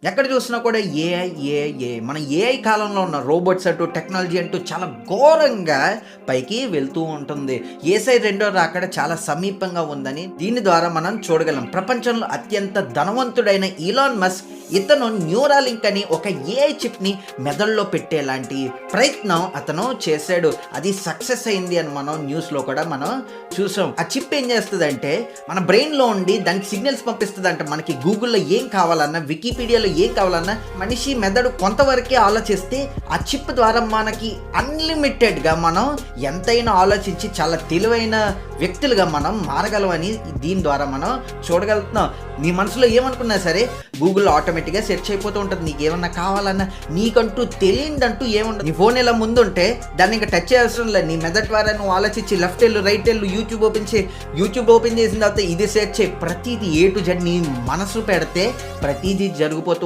ఎక్కడ చూసినా కూడా ఏఐ, ఏఐ, ఏఐ. మనం ఏఐ కాలంలో ఉన్నాం. రోబోట్స్ అంటూ, టెక్నాలజీ అంటూ చాలా ఘోరంగా పైకి వెళ్తూ ఉంటుంది. ఏసై రెండో రాకడ చాలా సమీపంగా ఉందని దీని ద్వారా మనం చూడగలం. ప్రపంచంలో అత్యంత ధనవంతుడైన ఇలాన్ మస్క్ ఇతను న్యూరాలింక్ అని ఒక ఏఐ చిప్‌ని మెదడులో పెట్టేలాంటి ప్రయత్నం అతను చేశాడు. అది సక్సెస్ అయింది అని మనం న్యూస్‌లో కూడా మనం చూసాం. ఆ చిప్ ఏం చేస్తదంటే మన బ్రెయిన్‌లో ఉండి దానికి సిగ్నల్స్ పంపిస్తదంట. మనకి గూగుల్‌లో ఏం కావాలన్నా, వికీపీడియాలో ఏం కావాలన్నా మనిషి మెదడు కొంతవరకే ఆలోచిస్తే ఆ చిప్ ద్వారా మనకి అన్‌లిమిటెడ్‌గా మనం ఎంతైనా ఆలోచించి చాలా తెలివైన వ్యక్తులుగా మనం మారగలమని దీని ద్వారా మనం చూడగలుగుతున్నాం. నీ మనసులో ఏమనుకున్నా సరే గూగుల్‌లో ఆటోమేటిక్‌గా సెర్చ్ అయిపోతూ ఉంటుంది. నీకేమన్నా కావాలన్నా నీకంటూ తెలియనిదంటూ ఏముండదు. నీ ఫోన్ ఇలా ముందుంటే దాన్ని ఇంకా టచ్ చేయాల్సిన లేదు. నీ మెదడు ద్వారా నువ్వు ఆలోచించి లెఫ్ట్ ఎళ్ళు, రైట్ ఎళ్ళు, యూట్యూబ్ ఓపెన్ చేయి. యూట్యూబ్ ఓపెన్ చేసిన తర్వాత ఇది సెర్చ్ చేయి. ప్రతీది ఏ టు జెడ్ నీ మనసు పెడితే ప్రతీది జరిగిపోతూ